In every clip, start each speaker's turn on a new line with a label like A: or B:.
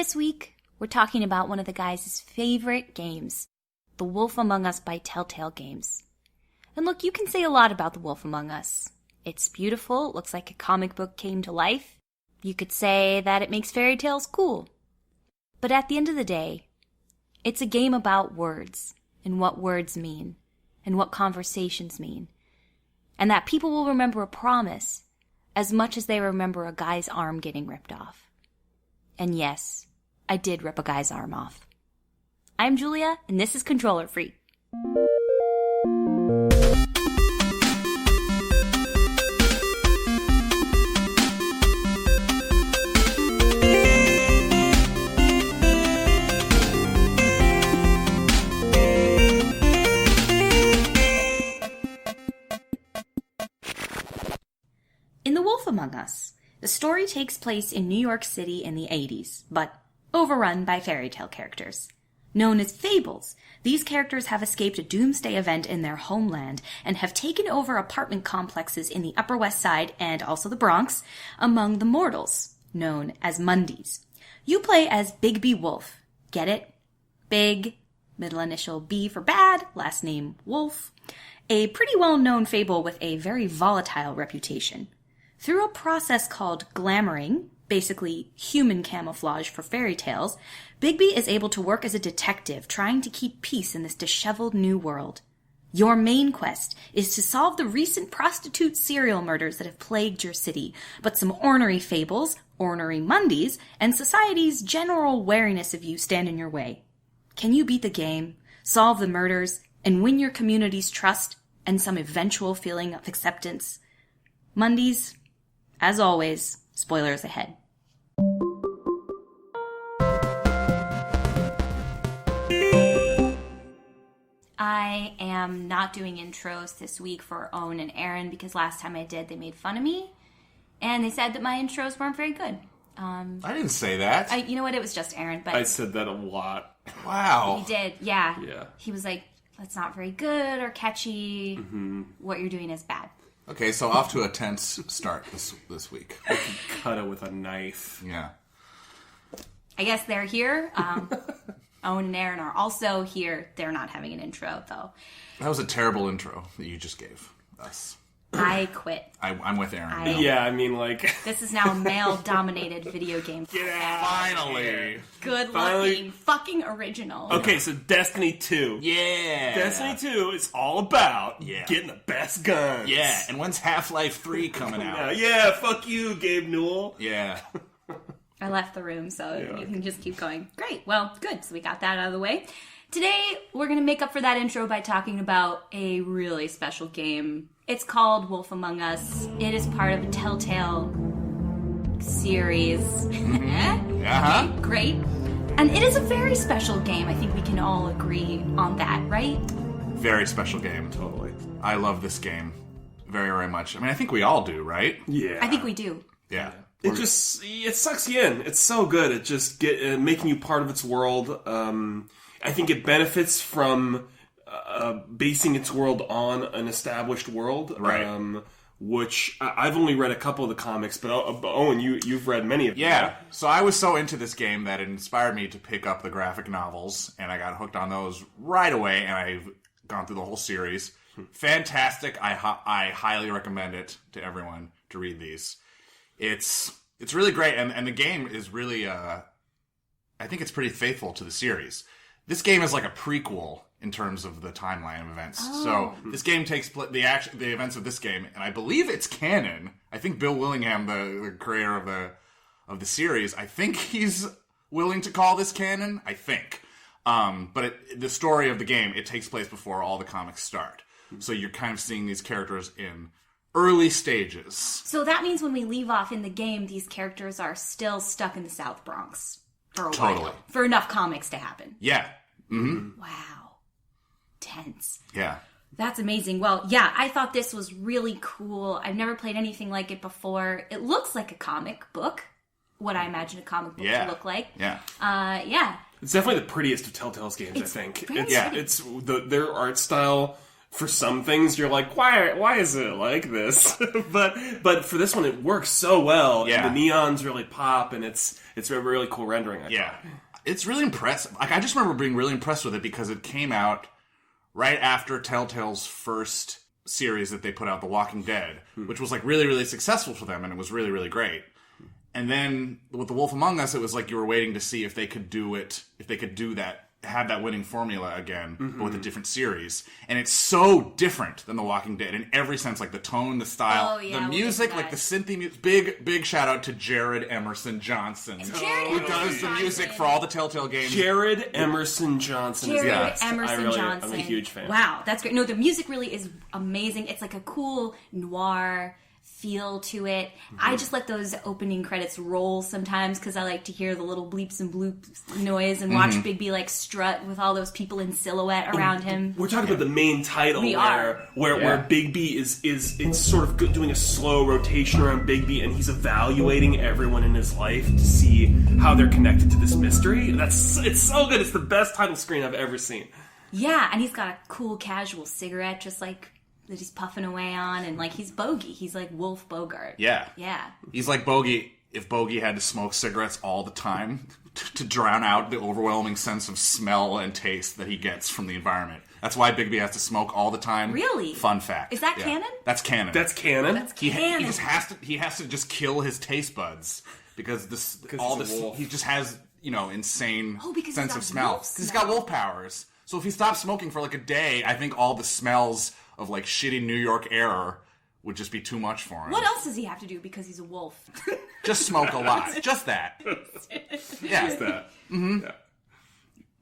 A: this week, we're talking about one of the guys' favorite games, The Wolf Among Us by Telltale Games. And look, you can say a lot about The Wolf Among Us. It's beautiful, it looks like a comic book came to life. You could say that it makes fairy tales cool. But at the end of the day, it's a game about words, and what words mean, and what conversations mean. And that people will remember a promise as much as they remember a guy's arm getting ripped off. And yes, I did rip a guy's arm off. I'm Julia, and this is Controller Freak. In The Wolf Among Us, the story takes place in New York City in the 80s, but overrun by fairy tale characters. Known as fables, these characters have escaped a doomsday event in their homeland and have taken over apartment complexes in the Upper West Side and also the Bronx among the mortals, known as Mundys. You play as Bigby Wolf. Get it? Big, middle initial B for bad, last name Wolf. A pretty well-known fable with a very volatile reputation. Through a process called glamoring, basically human camouflage for fairy tales, Bigby is able to work as a detective trying to keep peace in this disheveled new world. Your main quest is to solve the recent prostitute serial murders that have plagued your city, but some ornery fables, ornery Mundys, and society's general wariness of you stand in your way. Can you beat the game, solve the murders, and win your community's trust and some eventual feeling of acceptance? Mundys, as always, spoilers ahead. I am not doing intros this week for Owen and Aaron because last time I did, they made fun of me. And they said that my intros weren't very good.
B: I didn't say that.
A: You know what? It was just Aaron. But
C: I said that a lot.
B: Wow.
A: He did, yeah.
C: Yeah.
A: He was like, that's not very good or catchy.
C: Mm-hmm.
A: What you're doing is bad.
B: Okay, so off to a tense start this week.
C: Cut it with a knife.
B: Yeah.
A: I guess they're here. Owen and Aaron are also here. They're not having an intro, though.
B: That was a terrible intro that you just gave us.
A: I quit.
B: I'm with Aaron.
C: Yeah, I mean, like...
A: This is now a male-dominated video game.
C: Get out.
B: Finally.
A: Good luck being fucking original.
C: Okay, so Destiny 2.
B: Yeah.
C: Destiny 2 is all about getting the best guns.
B: Yeah, and when's Half-Life 3 coming out?
C: Yeah, fuck you, Gabe Newell.
B: Yeah.
A: I left the room, so you can just keep going. Great. Well, good. So we got that out of the way. Today, we're going to make up for that intro by talking about a really special game. It's called Wolf Among Us. It is part of a Telltale series.
B: Mm-hmm. Uh-huh.
A: Great. And it is a very special game. I think we can all agree on that, right?
B: Very special game.
C: Totally.
B: I love this game very, very much. I mean, I think we all do, right?
C: Yeah.
A: I think we do.
B: Yeah.
C: It sucks you in. It's so good at just making you part of its world. I think it benefits from basing its world on an established world.
B: Right.
C: Which I've only read a couple of the comics, but Owen, you've read many of them.
B: Yeah.
C: Right?
B: So I was so into this game that it inspired me to pick up the graphic novels, and I got hooked on those right away, and I've gone through the whole series. Fantastic. I highly recommend it to everyone to read these. It's really great, and the game is really, I think it's pretty faithful to the series. This game is like a prequel in terms of the timeline of events.
A: Oh.
B: So this game takes the events of this game, and I believe it's canon. I think Bill Willingham, the creator of the series, I think he's willing to call this canon. I think, but the story of the game, it takes place before all the comics start. So you're kind of seeing these characters in early stages.
A: So that means when we leave off in the game, these characters are still stuck in the South Bronx for a while. For enough comics to happen.
B: Yeah. Mm-hmm.
A: Wow. Tense.
B: Yeah.
A: That's amazing. Well, yeah, I thought this was really cool. I've never played anything like it before. It looks like a comic book. What I imagine a comic book to look like.
B: Yeah.
A: Yeah.
C: It's definitely the prettiest of Telltale's games, I think.
A: Very
C: It's their art style for some things you're like, why is it like this? but for this one it works so well.
B: Yeah.
C: And the neons really pop, and it's a really cool rendering. I thought.
B: It's really impressive. Like, I just remember being really impressed with it because it came out right after Telltale's first series that they put out, The Walking Dead, which was like really, really successful for them, and it was really, really great. And then with The Wolf Among Us, it was like you were waiting to see if they could do that, have that winning formula again, but with a different series. And it's so different than The Walking Dead in every sense, like the tone, the style, the music, like the synthy music. Big shout out to Jared Emerson Johnson, who does the music for all the Telltale games.
C: Jared Emerson Johnson is the best. I'm a huge fan.
A: Wow, that's great. No, the music really is amazing. It's like a cool noir feel to it. I just let those opening credits roll sometimes because I like to hear the little bleeps and bloops noise and watch Bigby like strut with all those people in silhouette around him.
C: We're talking about the main title where Bigby is it's sort of doing a slow rotation around Bigby, and he's evaluating everyone in his life to see how they're connected to this mystery. It's so good. It's the best title screen I've ever seen.
A: Yeah, and he's got a cool casual cigarette just like that he's puffing away on, and like he's Bogey. He's like Wolf Bogart.
B: Yeah.
A: Yeah.
B: He's like Bogey if Bogey had to smoke cigarettes all the time to drown out the overwhelming sense of smell and taste that he gets from the environment. That's why Bigby has to smoke all the time.
A: Really?
B: Fun fact.
A: Is that canon?
B: That's canon.
C: That's canon?
B: He has to just kill his taste buds because he just has, insane sense of smell. Because he's got wolf powers. So if he stopped smoking for like a day, I think all the smells of like shitty New York air would just be too much for him.
A: What else does he have to do because he's a wolf?
B: Just smoke a lot. Just that. Yeah.
C: Just that.
B: Mm-hmm.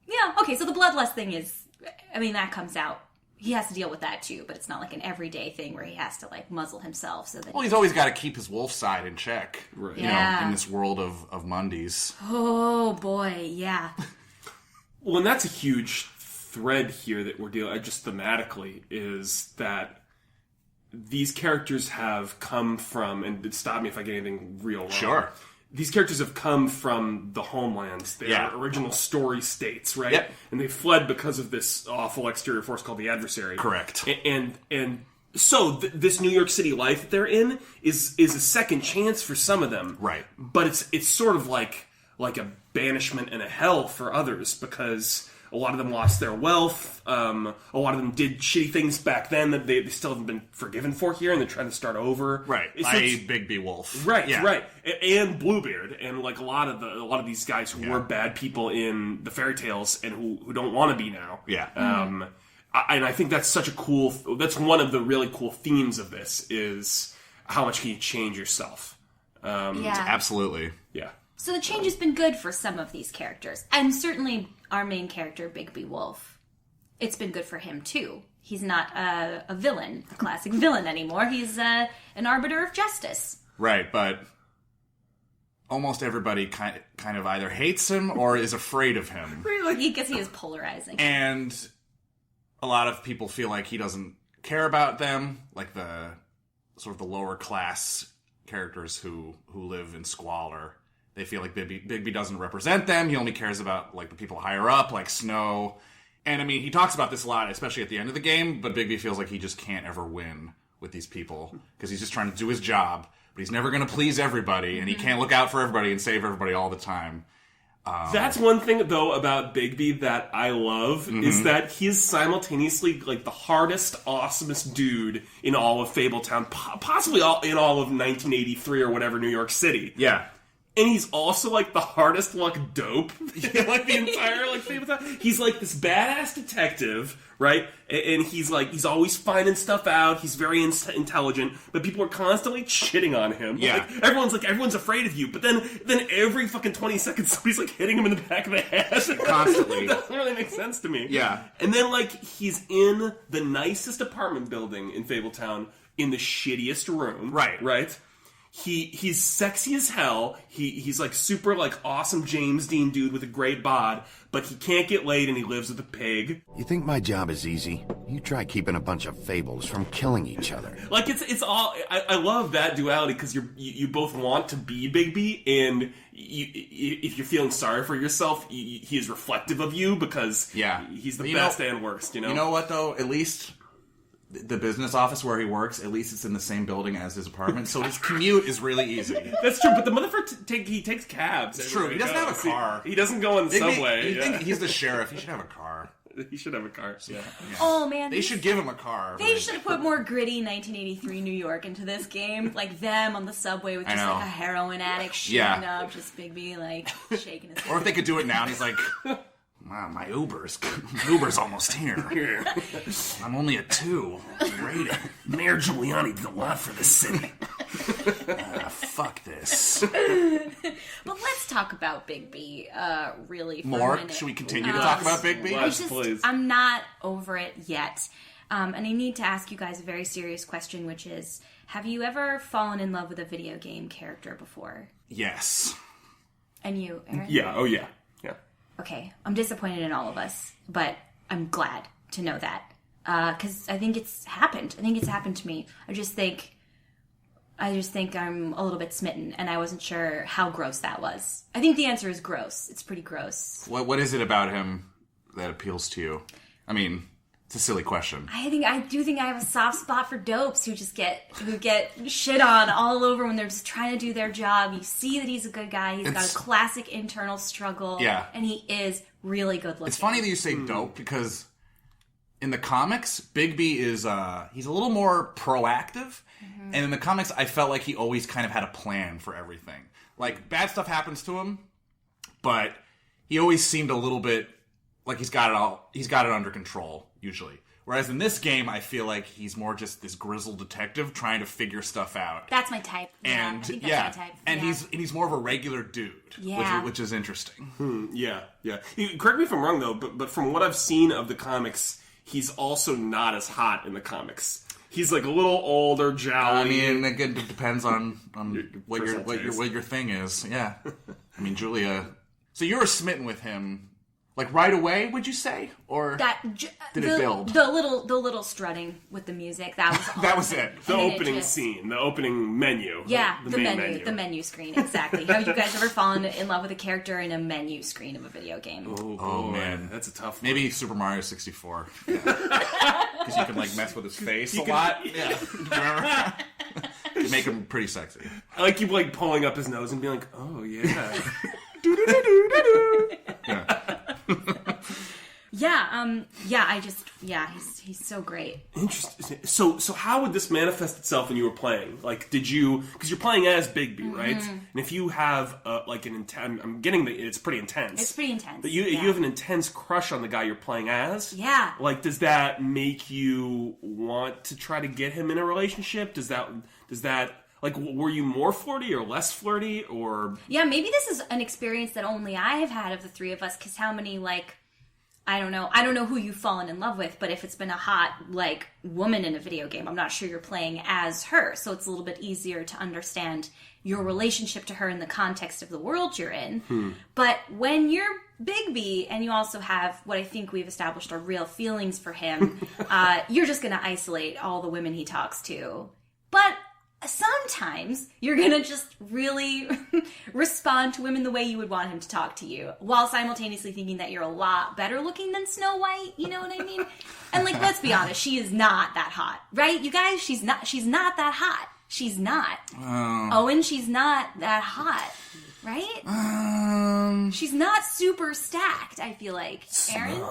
A: Yeah, okay, so the bloodlust thing is, that comes out. He has to deal with that too, but it's not like an everyday thing where he has to like muzzle himself so that.
B: Well, he's always got to keep his wolf side in check.
C: Right.
B: In this world of Mundys.
A: Oh boy, yeah.
C: Well, and that's a huge thread here that we're dealing just thematically is that these characters have come from, and stop me if I get anything real wrong.
B: Sure.
C: These characters have come from the homelands, their original story states, right?
B: Yep.
C: And they fled because of this awful exterior force called the adversary.
B: Correct.
C: And so this New York City life that they're in is a second chance for some of them.
B: Right.
C: But it's sort of like a banishment and a hell for others because a lot of them lost their wealth. A lot of them did shitty things back then that they still haven't been forgiven for here, and they're trying to start over.
B: Right, i.e. Bigby Wolf.
C: Right, right, and Bluebeard, and like a lot of these guys who were bad people in the fairy tales and who don't want to be now.
B: Yeah.
C: And I think that's such a cool. That's one of the really cool themes of this is how much can you change yourself.
B: Absolutely.
C: Yeah.
A: So the change has been good for some of these characters. And certainly our main character, Bigby Wolf, it's been good for him too. He's not a villain, a classic villain anymore. He's an arbiter of justice.
B: Right, but almost everybody kind of either hates him or is afraid of him.
A: Really? Because he is polarizing.
B: And a lot of people feel like he doesn't care about them, like the sort of the lower class characters who live in squalor. They feel like Bigby doesn't represent them. He only cares about like the people higher up, like Snow. And he talks about this a lot, especially at the end of the game, but Bigby feels like he just can't ever win with these people because he's just trying to do his job, but he's never going to please everybody, and he can't look out for everybody and save everybody all the time.
C: That's one thing, though, about Bigby that I love, is that he's simultaneously like the hardest, awesomest dude in all of Fabletown, possibly in all of 1983 or whatever, New York City.
B: Yeah.
C: And he's also, like, the hardest luck dope in, like, the entire, like, Fabletown. He's, like, this badass detective, right? And he's always finding stuff out. He's very intelligent, but people are constantly shitting on him.
B: Yeah.
C: Like, everyone's afraid of you, but then every fucking 20 seconds, somebody's, like, hitting him in the back of the head.
B: Constantly.
C: It doesn't really make sense to me.
B: Yeah.
C: And then, like, he's in the nicest apartment building in Fabletown in the shittiest room.
B: Right.
C: Right? He's sexy as hell. He's like super like awesome James Dean dude with a great bod, but he can't get laid and he lives with a pig.
D: You think my job is easy? You try keeping a bunch of fables from killing each other.
C: Like it's all. I love that duality because you both want to be Bigby, and if you're feeling sorry for yourself, he is reflective of you because he's the best and worst. You know.
B: You know what though? At least the business office where he works, at least it's in the same building as his apartment, so his commute is really easy.
C: That's true, but the motherfucker he takes cabs.
B: It's true. He doesn't have a car.
C: He doesn't go on the subway.
B: You think he's the sheriff? He should have a car.
C: He should have a car.
B: Yeah.
A: Oh man,
B: they should give him a car.
A: They should have put more gritty 1983 New York into this game, like them on the subway with just like a heroin addict shooting up, just Bigby like shaking his head.
B: Or if they could do it now, and he's like, "Wow, my Uber's almost here. I'm only at 2 rating.
C: Mayor Giuliani did a lot for the city.
B: Fuck this."
A: But let's talk about Bigby, really, for
B: more.
A: a minute.
B: Should we continue to talk about Bigby?
C: Please.
A: I'm not over it yet. And I need to ask you guys a very serious question, which is, have you ever fallen in love with a video game character before?
B: Yes.
A: And you, Aaron?
C: Yeah, oh yeah. Yeah.
A: Okay, I'm disappointed in all of us, but I'm glad to know that. Because I think it's happened. I think it's happened to me. I just think I'm a little bit smitten, and I wasn't sure how gross that was. I think the answer is gross. It's pretty gross.
B: What is it about him that appeals to you? I mean, it's a silly question.
A: I do think I have a soft spot for dopes who get shit on all over when they're just trying to do their job. You see that he's a good guy. He's got a classic internal struggle. Yeah. And he is really good looking.
B: It's funny that you say dope because in the comics, Bigby is he's a little more proactive. Mm-hmm. And in the comics, I felt like he always kind of had a plan for everything. Like, bad stuff happens to him, but he always seemed a little bit like he's got it under control, usually. Whereas in this game, I feel like he's more just this grizzled detective trying to figure stuff out.
A: That's my type.
B: And
A: I think that's my type.
B: And he's more of a regular dude, which is interesting.
C: Yeah. Correct me if I'm wrong though, but from what I've seen of the comics, he's also not as hot in the comics. He's like a little older, jowly.
B: I mean, again, it depends on what your thing is. Yeah. I mean, Julia. So you were smitten with him. Like right away, would you say, or did it build?
A: The little strutting with the music, that was all.
B: That was it.
C: The opening scene, the opening menu.
A: Yeah, the menu screen, exactly. Have you guys ever fallen in love with a character in a menu screen of a video game?
C: Oh man, that's a tough one.
B: Maybe Super Mario 64. Because you can like mess with his face a lot. Yeah, remember? You make him pretty sexy.
C: I like you like pulling up his nose and being like, oh yeah.
A: He's so great.
C: Interesting. So how would this manifest itself when you were playing? Like, because you're playing as Bigby, right? And if you have like an intense, I'm getting it's pretty intense.
A: It's pretty intense.
C: But you have an intense crush on the guy you're playing as.
A: Yeah.
C: Like, does that make you want to try to get him in a relationship? Does that like, were you more flirty or less flirty, or?
A: Yeah, maybe this is an experience that only I have had of the three of us, because how many, like, I don't know who you've fallen in love with, but if it's been a hot, like, woman in a video game, I'm not sure you're playing as her, so it's a little bit easier to understand your relationship to her in the context of the world you're in. But when you're Bigby, and you also have what I think we've established are real feelings for him, you're just going to isolate all the women he talks to. But sometimes you're gonna just really respond to women the way you would want him to talk to you, while simultaneously thinking that you're a lot better looking than Snow White, you know what I mean? And like, let's be honest, she is not that hot, right? You guys, she's not that hot. She's not. Owen, she's not that hot, right? She's not super stacked, I feel like. Aaron?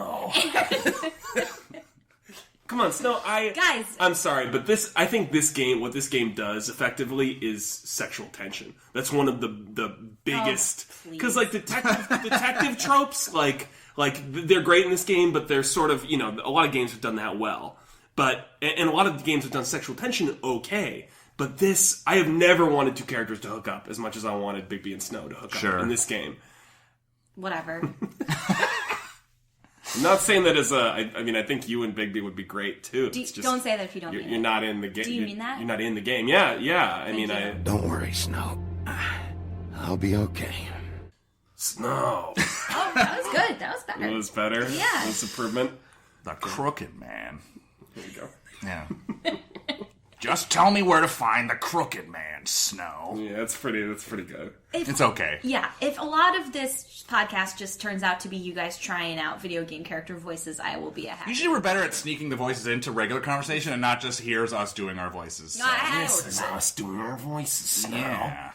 C: Come on, Snow.
A: Guys,
C: I'm sorry, but I think what this game does effectively is sexual tension. That's one of the biggest, because like detective tropes, like they're great in this game, but they're sort of, a lot of games have done that well, and a lot of the games have done sexual tension okay. But this, I have never wanted two characters to hook up as much as I wanted Bigby and Snow to hook up in this game.
A: Whatever.
C: I'm not saying that as I think you and Bigby would be great too.
A: Don't say that if you don't mean it.
C: You're not in the game.
A: Do you mean that?
C: You're not in the game. Yeah.
D: Don't worry, Snow. I'll be okay.
C: Snow.
A: Oh, that was good. That was better.
C: It was better?
A: Yeah.
C: That's improvement.
B: The crooked man.
C: Here we go.
B: Yeah. Just tell me where to find the crooked man, Snow.
C: Yeah, that's pretty good.
B: It's okay.
A: Yeah, if a lot of this podcast just turns out to be you guys trying out video game character voices, I will be a happy.
B: Usually we're better at sneaking the voices into regular conversation and not just here's us doing our voices. So.
C: This is us doing our voices, Snow.
B: Yeah.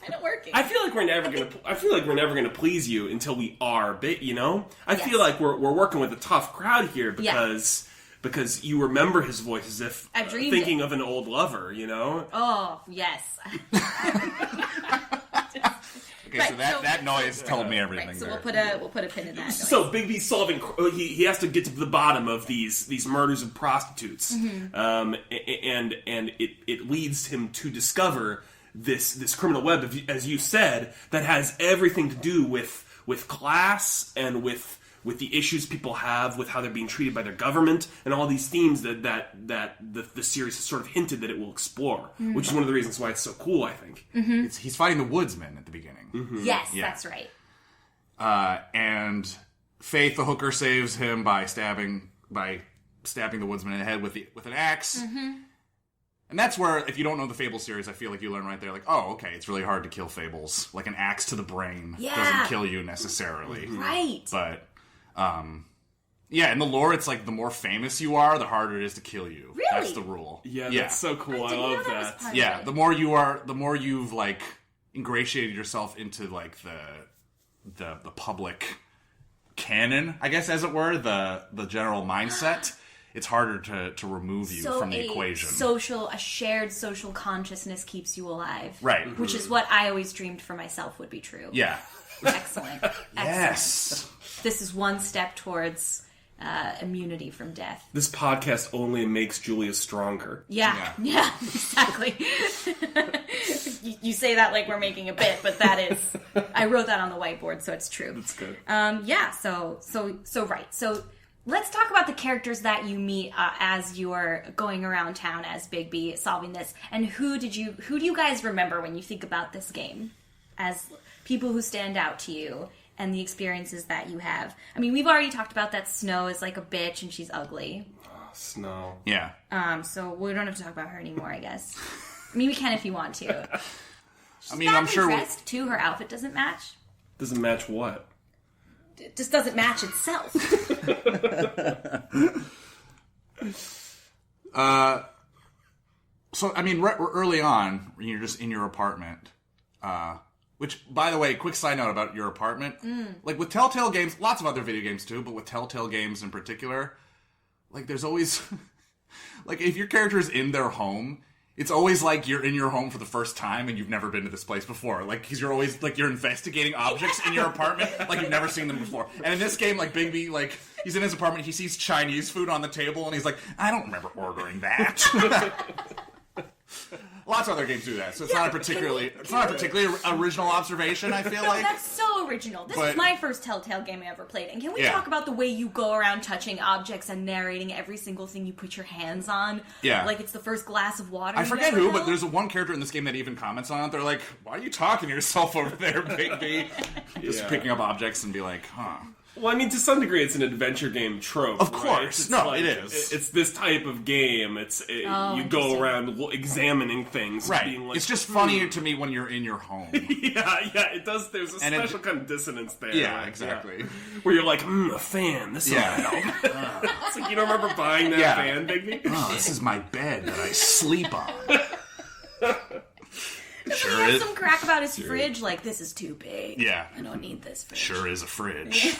A: Kind of working.
C: I feel like we're never gonna please you until we are, you know. I feel like we're working with a tough crowd here because you remember his voice as if thinking of an old lover, you know.
A: Oh yes.
B: Okay, right, so that noise told me everything.
A: Right, so
B: there.
A: we'll put a pin in that noise.
C: So Bigby's solving. He has to get to the bottom of these murders of prostitutes, and it leads him to discover this criminal web, as you said, that has everything to do with class and with the issues people have with how they're being treated by their government and all these themes that the series has sort of hinted that it will explore, which is one of the reasons why it's so cool, I think.
A: Mm-hmm.
B: He's fighting the woodsman at the beginning.
A: Mm-hmm. Yes, yeah. That's right.
B: And Faith, the hooker, saves him by stabbing the woodsman in the head with an axe. Mm-hmm. And that's where, if you don't know the Fable series, I feel like you learn right there, like, oh, okay, it's really hard to kill fables. Like, an axe to the brain doesn't kill you necessarily.
A: Right.
B: But, in the lore, it's like the more famous you are, the harder it is to kill you.
A: Really?
B: That's the rule.
C: Yeah, that's so cool. I love that.
B: Yeah, the more you've, like, ingratiated yourself into, like, the public canon, I guess, as it were, the general mindset, it's harder to remove you from the equation. A shared social consciousness keeps you alive. Right. Mm-hmm.
A: Which is what I always dreamed for myself would be true.
B: Yeah.
A: Excellent.
B: Yes.
A: This is one step towards immunity from death.
C: This podcast only makes Julia stronger.
A: Yeah, exactly. You say that like we're making a bit, but that is... I wrote that on the whiteboard, so it's true.
C: That's good.
A: So right. So let's talk about the characters that you meet as you're going around town as Bigby solving this. And who do you guys remember when you think about this game as people who stand out to you and the experiences that you have? I mean, we've already talked about that Snow is like a bitch and she's ugly.
C: Oh, Snow.
B: Yeah.
A: So we don't have to talk about her anymore, I guess. I mean, we can if you want to.
B: I'm sure
A: dressed too. Her outfit doesn't match.
C: Doesn't match what?
A: It just doesn't match itself.
B: So, I mean, early on, when you're just in your apartment, which, by the way, quick side note about your apartment, like with Telltale Games, lots of other video games too, but with Telltale Games in particular, like there's always, like if your character is in their home, it's always like you're in your home for the first time and you've never been to this place before. Like, because you're always, like, you're investigating objects in your apartment like you've never seen them before. And in this game, like, Bigby, like, he's in his apartment, he sees Chinese food on the table, and he's like, I don't remember ordering that. Lots of other games do that, so it's not a particularly original observation, I feel like.
A: That's so original. This is my first Telltale game I ever played. And can we talk about the way you go around touching objects and narrating every single thing you put your hands on?
B: Yeah.
A: Like it's the first glass of water.
B: I forget who, but there's one character in this game that even comments on it. They're like, why are you talking to yourself over there, Bigby? Just picking up objects and be like, huh.
C: Well, I mean, to some degree, it's an adventure game trope.
B: Of course.
C: Right?
B: It is.
C: It's this type of game. You go around examining things.
B: Right.
C: Being like,
B: it's just funnier to me when you're in your home.
C: yeah, it does. There's a special kind of dissonance there.
B: Yeah, exactly.
C: Yeah. Where you're like, a fan. This will help. It's like, you don't remember buying that fan, Bigby?
B: Oh, this is my bed that I sleep on.
A: Sure he has some crack about his fridge, like, this is too big.
B: Yeah.
A: I don't need this fridge.
B: Sure is a fridge.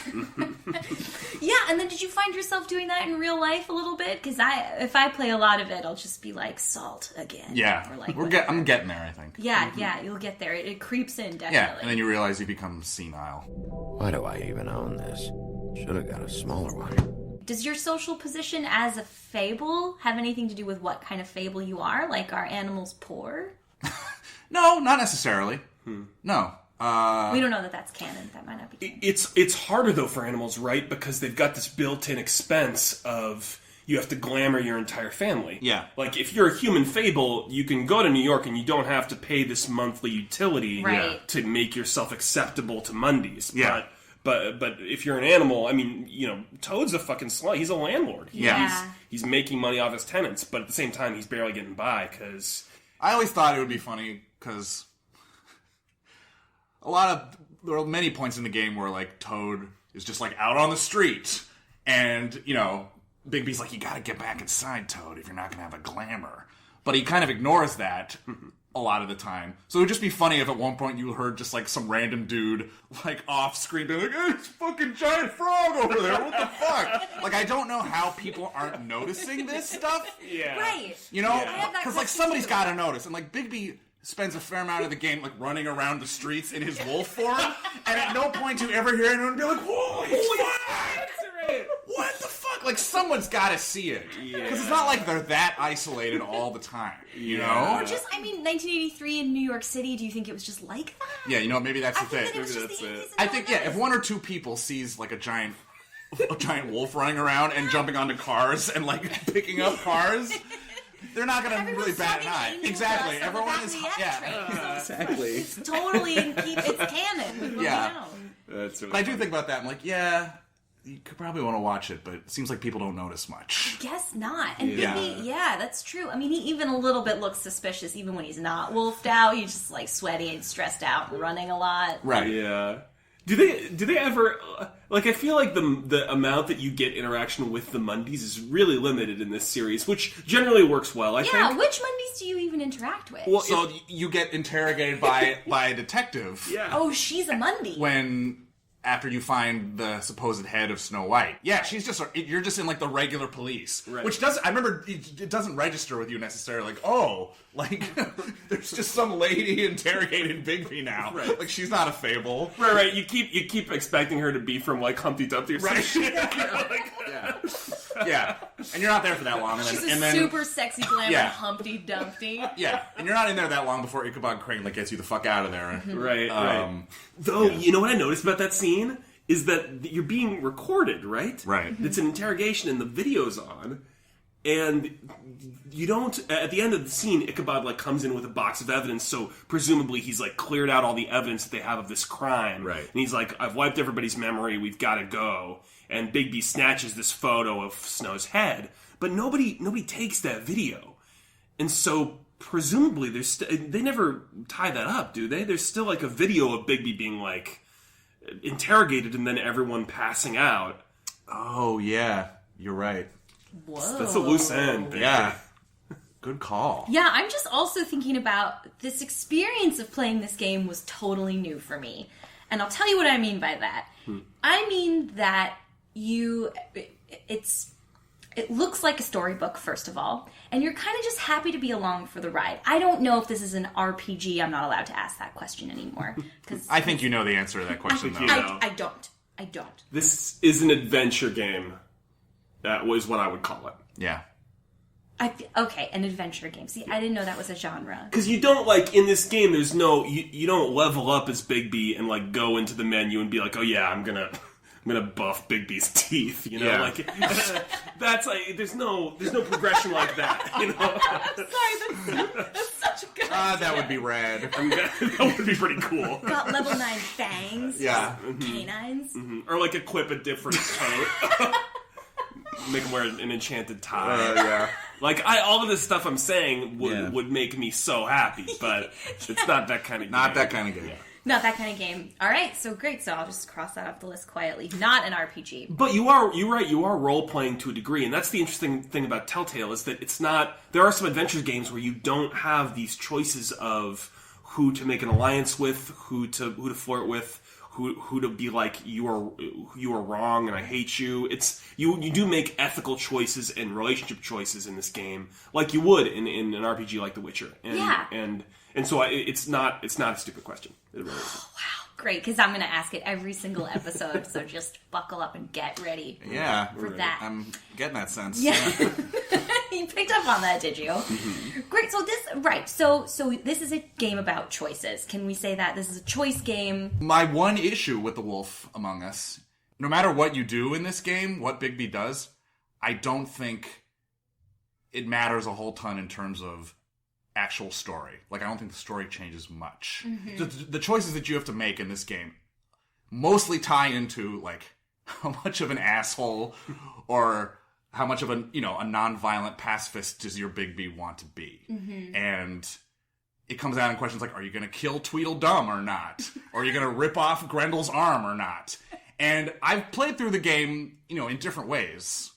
A: Yeah, and then did you find yourself doing that in real life a little bit? Because if I play a lot of it, I'll just be like, salt again.
B: Yeah.
A: Or like
B: I'm getting there, I think.
A: Yeah, you'll get there. It creeps in, definitely.
B: Yeah, and then you realize you become senile.
D: Why do I even own this? Should have got a smaller one.
A: Does your social position as a fable have anything to do with what kind of fable you are? Like, are animals poor?
B: No, not necessarily. No.
A: We don't know that that's canon. That might not be canon.
C: It's harder, though, for animals, right? Because they've got this built-in expense of you have to glamour your entire family.
B: Yeah.
C: Like, if you're a human fable, you can go to New York and you don't have to pay this monthly utility
A: to
C: make yourself acceptable to Mundys.
B: Yeah.
C: But if you're an animal, I mean, Toad's a fucking slut. He's a landlord. He's making money off his tenants, but at the same time, he's barely getting by because...
B: I always thought it would be funny because there are many points in the game where, like, Toad is just, like, out on the street, and, Bigby's like, you gotta get back inside, Toad, if you're not gonna have a glamour. But he kind of ignores that a lot of the time. So it would just be funny if at one point you heard just, like, some random dude, like, off-screen being like, hey, it's a fucking giant frog over there, what the fuck? Like, I don't know how people aren't noticing this stuff.
C: Yeah.
A: Right.
B: Because, like, somebody's gotta notice. And, like, Bigby spends a fair amount of the game, like, running around the streets in his wolf form, and at no point do you ever hear anyone be like, holy fuck! What the fuck? Like, someone's gotta see it. Because it's not like they're that isolated all the time, you know?
A: Or just, 1983 in New York City, do you think it was just like that?
B: Yeah, maybe that's the thing.
A: Maybe that's it.
B: I think, if one or two people sees, like, a giant wolf running around and jumping onto cars and, like, picking up cars... They're not going to really bat an eye. Exactly. Everyone is...
A: Exactly. It's totally it's canon.
B: Yeah. That's really I do think about that. I'm like, you could probably want to watch it, but it seems like people don't notice much.
A: I guess not. And Bigby, that's true. I mean, he even a little bit looks suspicious even when he's not wolfed out. He's just, like, sweaty and stressed out and running a lot.
B: Right.
C: Yeah. Do they ever... Like, I feel like the amount that you get interaction with the Mundys is really limited in this series, which generally works well, I think.
A: Yeah, which Mundys do you even interact with?
B: Well, so you get interrogated by a detective.
C: Yeah.
A: Oh, she's a Mundy.
B: After you find the supposed head of Snow White. Yeah, you're just in, like, the regular police.
C: Right.
B: Which I remember, it doesn't register with you necessarily. Like, there's just some lady interrogating Bigby now.
C: Right.
B: Like, she's not a fable.
C: Right. You keep expecting her to be from, like, Humpty Dumpty or something.
B: Right. Yeah. And you're not there for that long.
A: She's a super sexy glamour Humpty Dumpty.
B: Yeah. And you're not in there that long before Ichabod Crane, like, gets you the fuck out of there.
C: Right. Though, you know what I noticed about that scene? Is that you're being recorded, right?
B: Right.
C: It's an interrogation and the video's on. And you don't... At the end of the scene, Ichabod, like, comes in with a box of evidence, so presumably he's, like, cleared out all the evidence that they have of this crime.
B: Right.
C: And he's like, I've wiped everybody's memory, we've got to go. And Bigby snatches this photo of Snow's head, but nobody takes that video. And so, presumably, they never tie that up, do they? There's still, like, a video of Bigby being, like, interrogated and then everyone passing out.
B: Oh, yeah. You're right.
A: Whoa.
C: That's a loose end. Baby.
B: Yeah. Good call.
A: Yeah, I'm just also thinking about this experience of playing this game was totally new for me. And I'll tell you what I mean by that. I mean that it looks like a storybook, first of all, and you're kind of just happy to be along for the ride. I don't know if this is an RPG. I'm not allowed to ask that question anymore.
B: I think you know the answer to that question, though.
A: I don't.
C: This is an adventure game. That was what I would call it.
B: Yeah.
A: Okay, an adventure game. See, I didn't know that was a genre.
C: Because you don't, like, in this game, there's no... You don't level up as Bigby and, like, go into the menu and be like, oh yeah, I'm gonna buff Bigby's teeth, you know?
B: Yeah.
C: Like, that's like... There's no progression like that, you know?
A: Sorry, that's such a good idea.
B: That would be rad.
C: That would be pretty cool.
A: Got level 9 fangs.
B: Yeah.
A: Canines.
C: Or, like, equip a different coat. Make him wear an enchanted tie.
B: Yeah.
C: Like, all of this stuff I'm saying would make me so happy, but it's not that kind of game.
B: Not that kind of game.
C: Yeah.
A: Not that kind of game. All right, so great. So I'll just cross that off the list quietly. Not an RPG.
C: But you're right. You are role playing to a degree, and that's the interesting thing about Telltale is that it's not. There are some adventure games where you don't have these choices of who to make an alliance with, who to flirt with, who to be like you are wrong and I hate you. It's you do make ethical choices and relationship choices in this game, like you would in an RPG like The Witcher. And so it's not a stupid question. It really isn't.
A: Oh, wow, great! Because I'm going to ask it every single episode. So just buckle up and get ready.
B: Yeah,
A: for that.
B: I'm getting that sense.
A: Yeah. You picked up on that, did you? Mm-hmm. Great. So this is a game about choices. Can we say that this is a choice game?
B: My one issue with The Wolf Among Us, no matter what you do in this game, what Bigby does, I don't think it matters a whole ton in terms of actual story. Like, I don't think the story changes much. Mm-hmm. The choices that you have to make in this game mostly tie into, like, how much of an asshole or how much of a, a non-violent pacifist does your Bigby want to be? Mm-hmm. And it comes out in questions like, are you going to kill Tweedledum or not? Or are you going to rip off Grendel's arm or not? And I've played through the game, in different ways.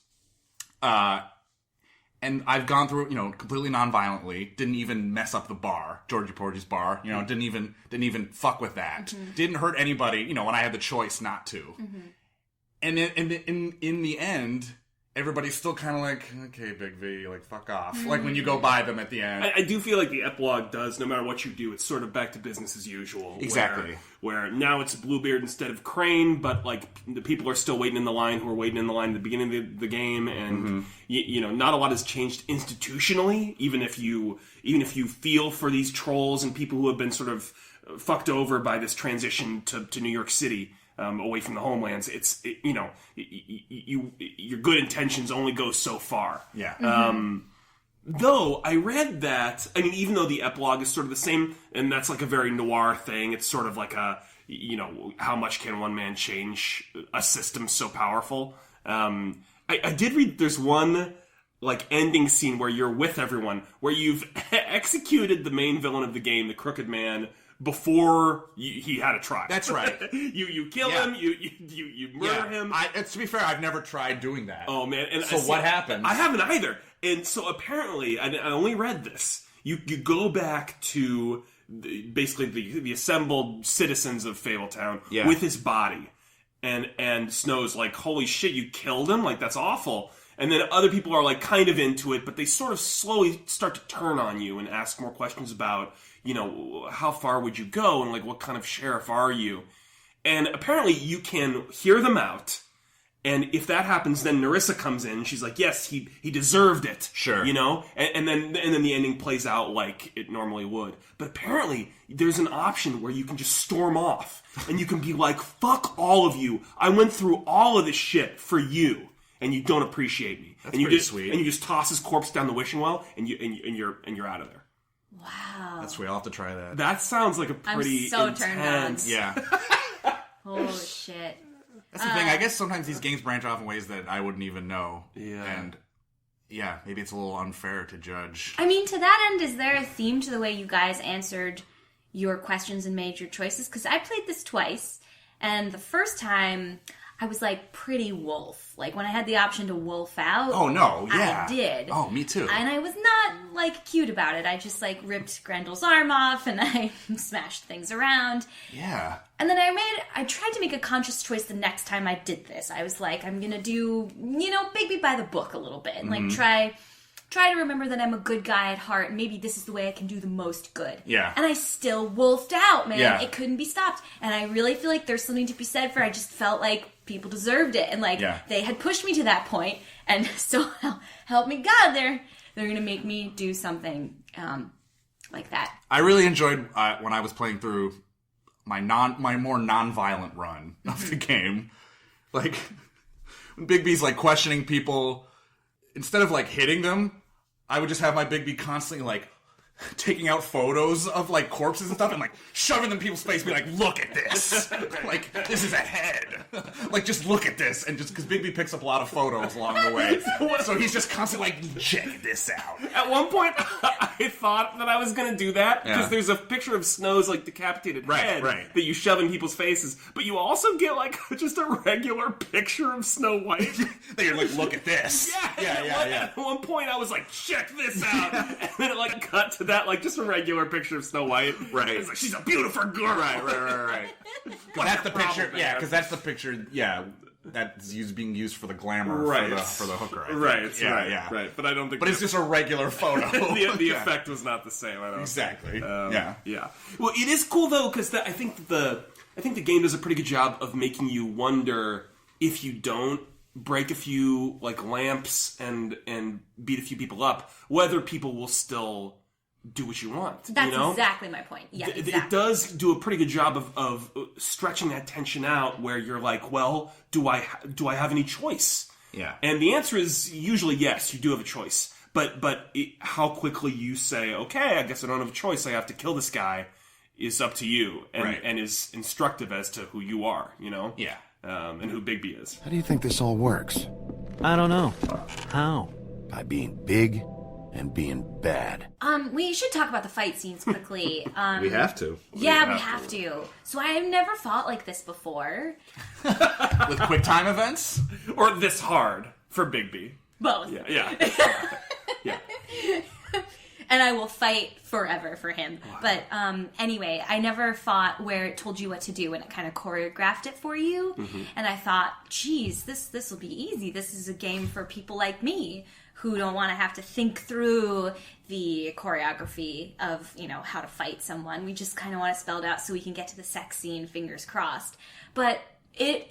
B: And I've gone through, completely non-violently. Didn't even mess up the bar, Georgie Porgy's bar. Didn't even fuck with that. Mm-hmm. Didn't hurt anybody, when I had the choice not to. Mm-hmm. And in the end, everybody's still kind of like, okay, Big V, like, fuck off. Mm-hmm. Like, when you go by them at the end.
C: I do feel like the epilogue does, no matter what you do, it's sort of back to business as usual.
B: Exactly.
C: Where now it's Bluebeard instead of Crane, but, like, the people are still waiting in the line who were waiting in the line at the beginning of the game, and, not a lot has changed institutionally, even if you feel for these trolls and people who have been sort of fucked over by this transition to New York City. Away from the homelands, your good intentions only go so far.
B: Yeah.
C: Though I read that, even though the epilogue is sort of the same, and that's like a very noir thing, it's sort of like a, how much can one man change a system so powerful? I did read there's one like ending scene where you're with everyone, where you've executed the main villain of the game, the Crooked Man, before he had a try.
B: That's right.
C: you kill him, you murder him.
B: To be fair, I've never tried doing that.
C: Oh, man. And
B: so what happens?
C: I haven't either. And so apparently, I only read this, you go back to basically the assembled citizens of Fabletown with his body. And Snow's like, holy shit, you killed him? Like, that's awful. And then other people are like kind of into it, but they sort of slowly start to turn on you and ask more questions about, how far would you go and like what kind of sheriff are you? And apparently you can hear them out. And if that happens, then Nerissa comes in and she's like, yes, he deserved it.
B: Sure.
C: And then the ending plays out like it normally would. But apparently there's an option where you can just storm off and you can be like, fuck all of you. I went through all of this shit for you. And you don't appreciate me.
B: That's pretty sweet.
C: And you just toss his corpse down the wishing well, and you're out of there.
A: Wow,
B: that's sweet. I'll have to try that.
C: That sounds like a pretty
A: I'm so
C: intense.
A: turned on.
B: Yeah.
A: Oh shit.
B: That's the thing. I guess sometimes these games branch off in ways that I wouldn't even know.
C: Yeah.
B: And maybe it's a little unfair to judge.
A: I mean, to that end, is there a theme to the way you guys answered your questions and made your choices? Because I played this twice, and the first time I was like pretty wolf. Like when I had the option to wolf out.
B: Oh no, yeah.
A: I did.
B: Oh, me too.
A: And I was not like cute about it. I just like ripped Grendel's arm off and I smashed things around.
B: Yeah.
A: And then I tried to make a conscious choice the next time I did this. I was like, I'm gonna do, Bigby by the book a little bit. And like try to remember that I'm a good guy at heart. And maybe this is the way I can do the most good.
B: Yeah.
A: And I still wolfed out, man.
B: Yeah.
A: It couldn't be stopped. And I really feel like there's something to be said for I just felt like people deserved it. And like they had pushed me to that point. And so help me God, they're going to make me do something like that.
B: I really enjoyed when I was playing through my more non-violent run of the game. Like when Bigby's like questioning people, instead of like hitting them, I would just have my Bigby constantly like taking out photos of like corpses and stuff and like shoving them in people's face, be like, look at this. Like, this is a head. Like, just look at this. And just because Bigby picks up a lot of photos along the way. So he's just constantly like, check this out.
C: At one point, I thought that I was going to do that because there's a picture of Snow's like decapitated head that you shove in people's faces. But you also get like just a regular picture of Snow White.
B: That you're like, look at this.
C: Yeah. At one point, I was like, check this out. And then it like cut to that, like just a regular picture of Snow White.
B: Right.
C: It's like, she's a beautiful girl.
B: Right. That's the picture. Yeah, because that's the picture. Yeah, that's being used for the glamour for the hooker.
C: Right. But I don't think.
B: But it's just a regular photo.
C: the effect was not the same. I don't
B: exactly.
C: Yeah. Well, it is cool though because I think the game does a pretty good job of making you wonder if you don't break a few like lamps and beat a few people up, whether people will still do what you want.
A: That's exactly my point. Yeah, exactly.
C: It does do a pretty good job of stretching that tension out where you're like, well, do I have any choice?
B: Yeah.
C: And the answer is usually yes, you do have a choice. But how quickly you say, okay, I guess I don't have a choice, I have to kill this guy, is up to you and,
B: Right.
C: and is instructive as to who you are,
B: Yeah.
C: and who Bigby is.
D: How do you think this all works?
E: I don't know. How?
D: By being big and being bad.
A: We should talk about the fight scenes quickly.
B: We have to.
A: Yeah, we have to. So I've never fought like this before.
B: With QuickTime Events?
C: Or this hard for Bigby.
A: Both.
C: Yeah. Yeah.
A: And I will fight forever for him. But anyway, I never fought where it told you what to do and it kind of choreographed it for you.
C: Mm-hmm.
A: And I thought, geez, this will be easy. This is a game for people like me who don't want to have to think through the choreography of, how to fight someone. We just kind of want to spell it out so we can get to the sex scene, fingers crossed. But it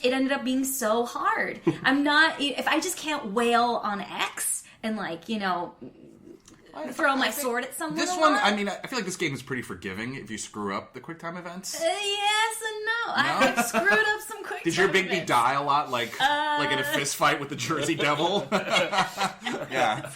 A: ended up being so hard. If I just can't wail on X and throw my sword at someone.
B: This one, I feel like this game is pretty forgiving if you screw up the QuickTime Events.
A: Yes and no. I've screwed up some quick.
B: Did your Bigby die a lot, like in a fist fight with the Jersey Devil? Yeah.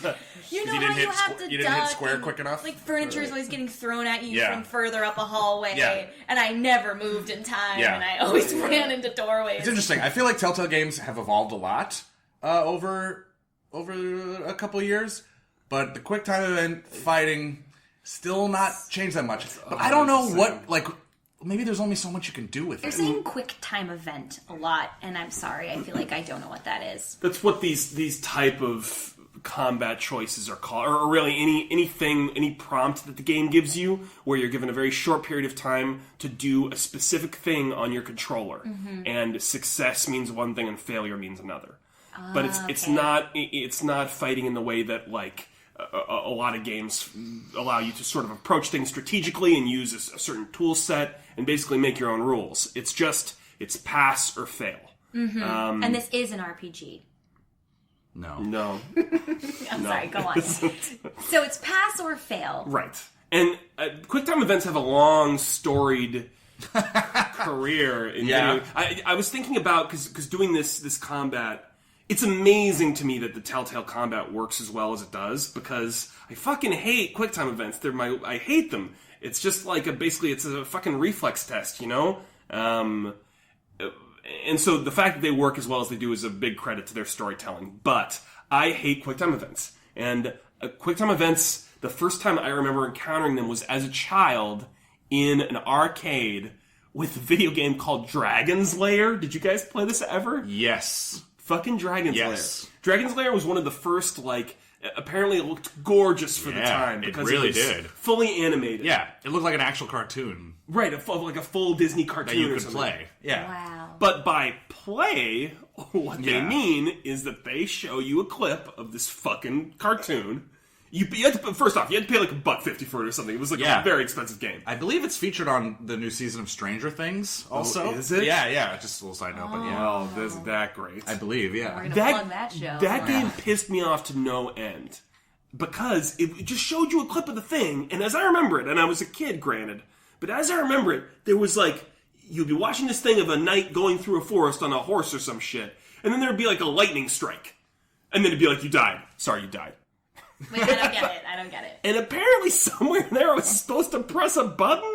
A: You know
B: You
A: how
B: didn't
A: you
B: hit
A: have to
B: you didn't hit
A: duck
B: square
A: and,
B: quick enough?
A: Like furniture is always getting thrown at you
B: Yeah.
A: from further up a hallway,
B: Yeah.
A: and I never moved in time,
B: Yeah.
A: and I always ran into doorways.
B: It's interesting. I feel like Telltale Games have evolved a lot over a couple years, but the QuickTime event fighting still not changed that much. But I don't know what, maybe there's only so much you can do with
A: You're
B: it.
A: saying quick time event a lot, and I'm sorry. I feel like I don't know what that is.
C: That's what these type of combat choices are called, or really any prompt that the game gives you, where you're given a very short period of time to do a specific thing on your controller, and success means one thing and failure means another. But it's not fighting in the way that a lot of games allow you to sort of approach things strategically and use a certain tool set and basically make your own rules. It's pass or fail.
A: And this is an RPG.
B: No.
A: I'm sorry, go on. So it's pass or fail.
C: Right. And QuickTime Events have a long, storied career in video. I was thinking about, because doing this combat, it's amazing to me that the Telltale combat works as well as it does, because I fucking hate QuickTime Events. I hate them. It's just basically it's a fucking reflex test, And so the fact that they work as well as they do is a big credit to their storytelling. But I hate QuickTime Events. And QuickTime Events, the first time I remember encountering them was as a child in an arcade with a video game called Dragon's Lair. Did you guys play this ever?
B: Yes.
C: Fucking Dragon's
B: Yes.
C: Lair. Dragon's Lair was one of the first, apparently it looked gorgeous for the time.
B: It
C: Because
B: really
C: was
B: did.
C: Fully animated.
B: Yeah, it looked like an actual cartoon
C: Right, a full Disney cartoon
B: that you
C: or
B: could
C: something.
B: play. Yeah.
A: Wow.
C: But by play, what they
B: Yeah.
C: mean is that they show you a clip of this fucking cartoon. You had to, first off, you had to pay $1.50 for it or something. It was a very expensive game.
B: I believe it's featured on the new season of Stranger Things also.
C: Oh, is it?
B: Yeah, just a little side note, but yeah.
C: Oh, isn't that great?
B: I believe,
A: We're
B: yeah.
A: gonna plug that show.
C: That game pissed me off to no end. Because it just showed you a clip of the thing, and as I remember it, and I was a kid, granted, but as I remember it, there was you'd be watching this thing of a knight going through a forest on a horse or some shit, and then there'd be a lightning strike. And then it'd be you died. Sorry, you died.
A: Wait, I don't get it.
C: And apparently somewhere in there I was supposed to press a button,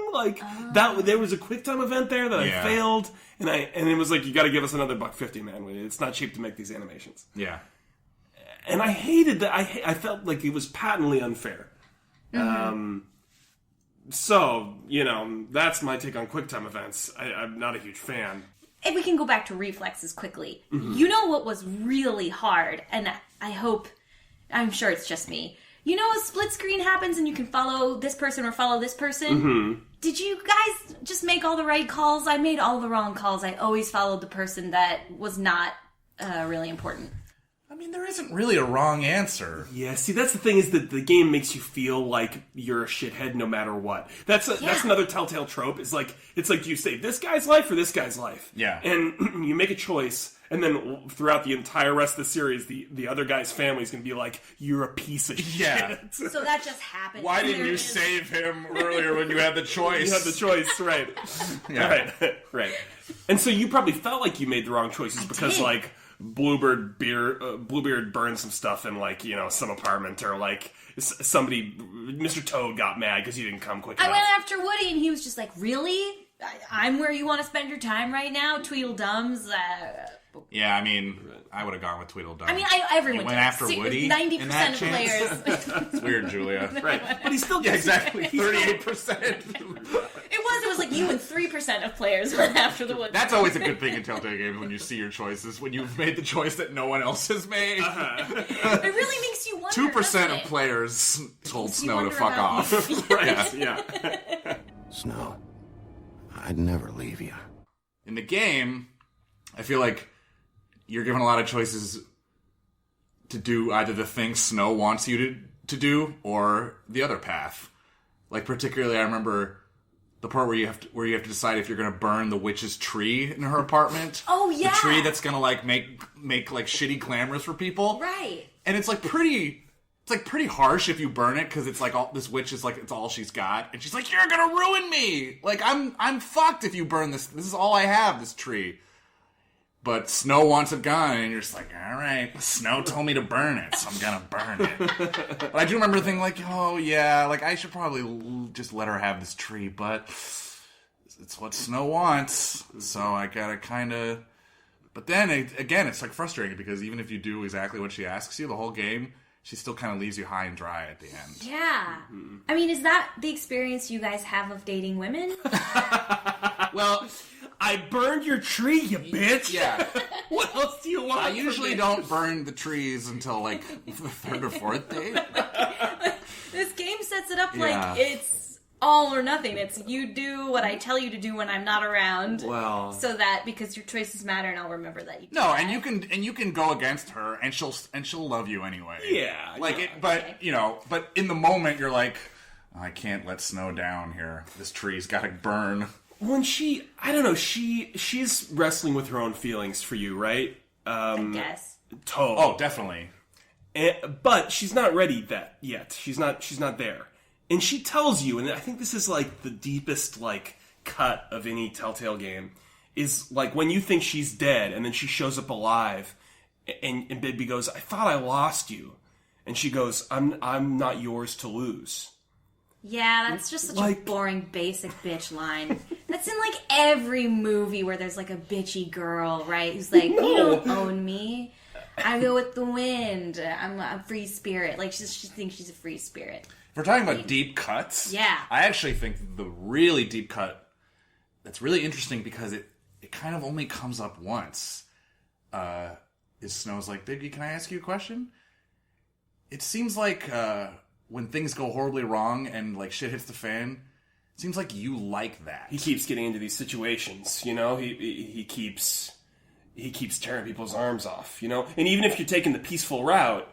C: that. There was a QuickTime event there that I failed, and it was you got to give us another $1.50, man. It's not cheap to make these animations.
B: Yeah.
C: And I hated that. I felt like it was patently unfair. So that's my take on QuickTime events. I'm not a huge fan.
A: If we can go back to reflexes quickly. You know what was really hard, and I'm sure it's just me. A split screen happens and you can follow this person or follow this person? Did you guys just make all the right calls? I made all the wrong calls. I always followed the person that was not really important.
B: There isn't really a wrong answer.
C: Yeah, see, that's the thing, is that the game makes you feel like you're a shithead no matter what. That's another Telltale trope. It's do you save this guy's life or this guy's life?
B: Yeah.
C: And you make a choice, and then throughout the entire rest of the series, the other guy's family's going to be you're a piece of
B: Yeah.
C: shit.
A: So that just happened.
B: Why didn't you save him earlier when you had the choice?
C: You had the choice, right.
B: Yeah.
C: Right. And so you probably felt like you made the wrong choices because,
A: did.
C: Bluebeard burned some stuff in, like, you know, some apartment, or like somebody, Mr. Toad got mad because you didn't come quick enough.
A: I went after Woody, and he was just like, really? I'm where you want to spend your time right now? Tweedledums?
B: Yeah, I mean, I would have gone with Tweedledum.
A: I mean, everyone
B: went after Woody.
A: 90% of players.
B: It's weird, Julia.
C: Right, but he still gets
B: exactly 38%.
A: It was like you and 3% of players went after the Woody.
B: That's always a good thing in Telltale Games when you see your choices, when you've made the choice that no one else has made.
A: It really makes you wonder.
B: 2% of players told Snow to fuck off.
C: right. Yeah.
D: Snow, I'd never leave you.
B: In the game, I feel like you're given a lot of choices to do either the thing Snow wants you to do or the other path. Like, particularly, I remember the part where you have to decide if you're going to burn the witch's tree in her apartment.
A: Oh, yeah.
B: The tree that's going to, like, make like shitty glamours for people.
A: Right.
B: And it's like pretty harsh if you burn it, because it's like this witch is like, it's all she's got, and she's like, you're going to ruin me. Like, I'm fucked if you burn this. This is all I have, this tree. But Snow wants it gone, and you're just like, all right, Snow told me to burn it, so I'm gonna burn it. But I do remember thinking, like, oh yeah, like I should probably just let her have this tree, but it's what Snow wants, so I gotta kind of. But then again, it's like frustrating because even if you do exactly what she asks you, the whole game, she still kind of leaves you high and dry at the end.
A: Yeah. Mm-hmm. I mean, is that the experience you guys have of dating women?
C: Well, I burned your tree, you bitch.
B: Yeah.
C: What else do you want?
B: I usually don't burn the trees until like the third or fourth date.
A: This game sets it up like it's all or nothing. It's you do what I tell you to do when I'm not around.
C: Well,
A: so that because your choices matter, and I'll remember that. You
B: no, and you can go against her, and she'll love you anyway.
C: Yeah,
B: like it. But you know, but in the moment, you're like, oh, I can't let Snow down here. This tree's got to burn.
C: When I don't know, she's wrestling with her own feelings for you, right?
A: I guess.
C: Toad.
B: Oh, definitely.
C: But she's not ready yet. She's not there. And she tells you, and I think this is like the deepest like cut of any Telltale game, is like when you think she's dead, and then she shows up alive, and Bigby goes, "I thought I lost you," and she goes, "I'm not yours to lose."
A: Yeah, that's just such
C: like,
A: a boring, basic bitch line. That's in, like, every movie where there's, like, a bitchy girl, right? Who's like, you don't own me. I go with the wind. I'm a free spirit. Like, she thinks she's a free spirit.
B: If we're talking about deep cuts,
A: yeah,
B: I actually think the really deep cut that's really interesting because it kind of only comes up once. Is Snow's like, Biggie, can I ask you a question? It seems like... when things go horribly wrong and like shit hits the fan, it seems like you like that.
C: He keeps getting into these situations, you know. He keeps tearing people's arms off, you know. And even if you're taking the peaceful route,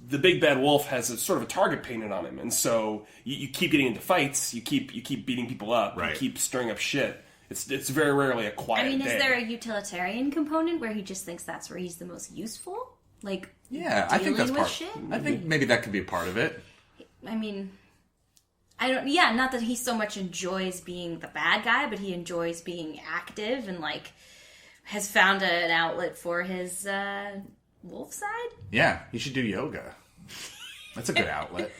C: the big bad wolf has a sort of a target painted on him, and so you keep getting into fights. You keep beating people up.
B: Right.
C: You keep stirring up shit. It's very rarely a quiet.
A: I mean,
C: day.
A: Is there a utilitarian component where he just thinks that's where he's the most useful? Like,
B: yeah, I think that's part.
A: Shit?
B: I think maybe that could be a part of it.
A: I mean, I don't. Yeah, not that he so much enjoys being the bad guy, but he enjoys being active and like has found an outlet for his wolf side.
B: Yeah, he should do yoga. That's a good outlet.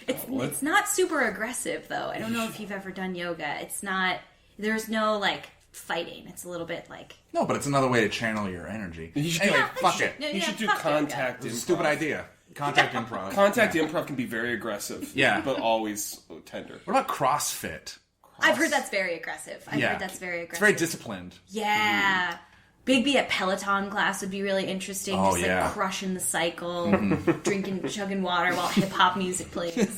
A: It's not super aggressive though. I don't know if you've ever done yoga. It's not. There's no like fighting. It's a little bit like...
B: No, but it's another way to channel your energy. Anyway, fuck it.
C: You should do contact improv.
B: Stupid idea. Contact improv.
C: Contact improv can be very aggressive.
B: Yeah.
C: But always tender.
B: What about CrossFit?
A: I've heard that's very aggressive. It's very
B: disciplined.
A: Yeah. Mm-hmm. Bigby at Peloton class would be really interesting.
B: Oh,
A: just like crushing the cycle, chugging water while hip hop music plays.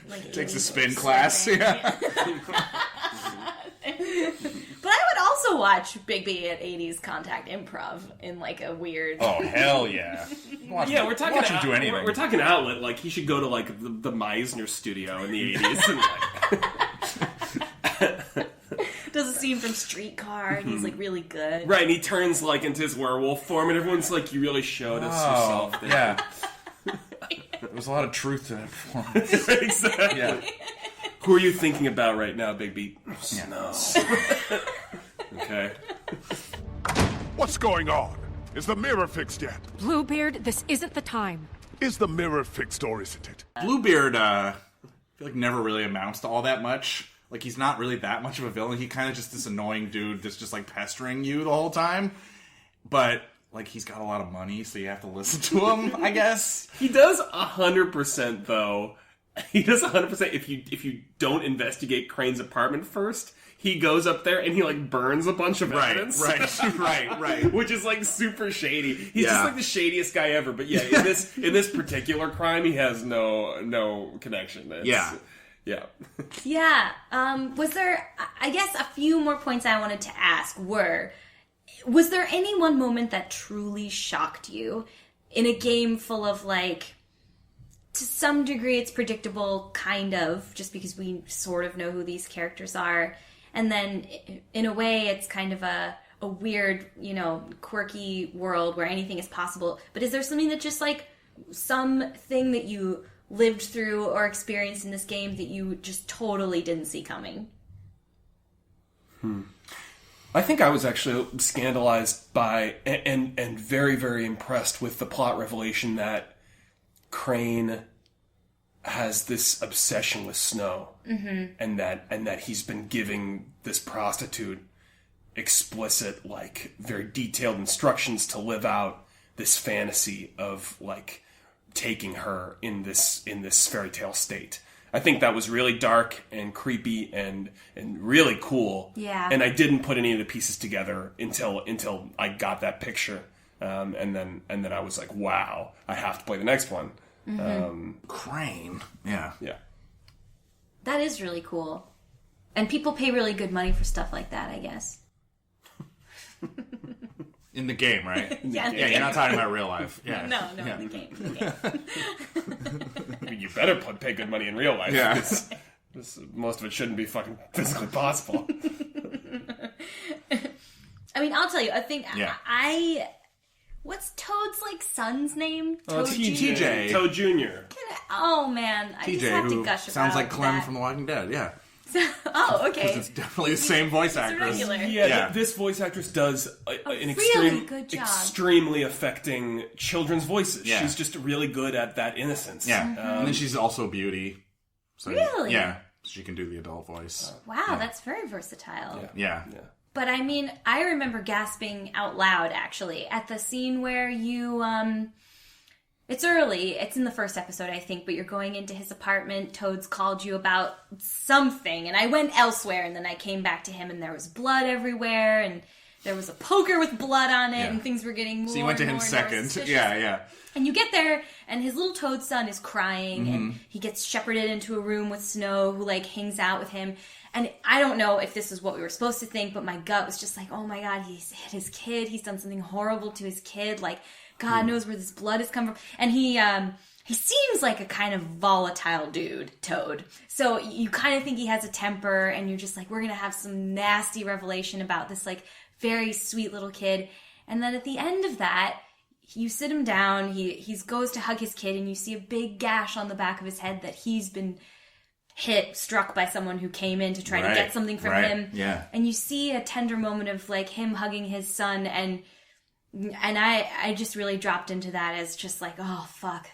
A: Like
B: takes a spin class. Yeah.
A: But I would also watch Bigby at 80s contact improv in like a weird...
B: Oh, hell yeah.
C: We're talking
B: watch him do anything.
C: We're talking outlet. Like, he should go to like the Meisner studio in the 80s and like...
A: does a scene from Streetcar, and he's like really good.
C: Right, and he turns like into his werewolf form, and everyone's like, "You really showed us yourself." There.
B: Yeah, there was a lot of truth to that performance.
C: Exactly. Yeah. Who are you thinking about right now, Bigby?
B: Yeah.
C: No. Okay.
F: What's going on? Is the mirror fixed yet?
G: Bluebeard, this isn't the time.
F: Is the mirror fixed or isn't it?
B: Bluebeard, I feel like never really amounts to all that much. Like, he's not really that much of a villain. He kind of just this annoying dude that's just, like, pestering you the whole time. But, like, he's got a lot of money, so you have to listen to him, I guess.
C: He does 100%, though. He does 100% if you don't investigate Crane's apartment first. He goes up there and he, like, burns a bunch of evidence.
B: Right.
C: Which is, like, super shady. He's just, like, the shadiest guy ever. But, yeah, in this particular crime, he has no connection. Yeah.
A: Yeah. Was there, I guess, a few more points I wanted to ask was there any one moment that truly shocked you in a game full of, like, to some degree it's predictable, kind of, just because we sort of know who these characters are, and then in a way it's kind of a weird, quirky world where anything is possible, but is there something that just, like, something that you lived through or experienced in this game that you just totally didn't see coming?
C: I think I was actually scandalized by and very, very impressed with the plot revelation that Crane has this obsession with Snow, and that he's been giving this prostitute explicit, like, very detailed instructions to live out this fantasy of, like, taking her in this fairy tale state. I think that was really dark and creepy and really cool.
A: Yeah.
C: And I didn't put any of the pieces together until I got that picture. And then I was like, wow, I have to play the next one.
B: Crane. Yeah.
A: That is really cool. And people pay really good money for stuff like that, I guess.
B: In the game, right?
A: Yeah,
B: you're not talking about real life. Yeah.
A: No, in the game.
C: I mean, you better pay good money in real life.
B: Yeah.
C: Most of it shouldn't be fucking physically possible.
A: I mean, I'll tell you, I think
B: Yeah.
A: what's Toad's, like, son's name?
C: Toad
B: TJ.
C: Toad Jr.
A: Oh, man. I just
B: TJ,
A: have to
B: who
A: gush about
B: sounds like Clem
A: that.
B: from The Walking Dead, yeah.
A: Oh, okay.
B: It's definitely the same voice actress.
A: regular.
C: Yeah, this voice actress does an
A: really good job.
C: extremely affecting children's voices.
B: Yeah.
C: She's just really good at that innocence.
B: Yeah. And then she's also Beauty. So,
A: Really?
B: Yeah. She can do the adult voice.
A: Wow, that's very versatile.
B: Yeah.
A: But I mean, I remember gasping out loud, actually, at the scene where you, it's early. It's in the first episode, I think, but you're going into his apartment. Toad's called you about something, and I went elsewhere, and then I came back to him, and there was blood everywhere, and there was a poker with blood on it, and things were getting more.
B: So you went to
A: and
B: him
A: more
B: second.
A: suspicious.
B: Yeah.
A: And you get there, and his little toad son is crying, and he gets shepherded into a room with Snow, who, like, hangs out with him. And I don't know if this is what we were supposed to think, but my gut was just like, oh my god, he's hit his kid. He's done something horrible to his kid. Like, God knows where this blood has come from. And he seems like a kind of volatile dude, Toad. So you kind of think he has a temper, and you're just like, we're going to have some nasty revelation about this, like, very sweet little kid. And then at the end of that, you sit him down, he goes to hug his kid, and you see a big gash on the back of his head that he's been struck by someone who came in to try to get something from him.
B: Yeah.
A: And you see a tender moment of, like, him hugging his son, and I just really dropped into that as just like, oh, fuck,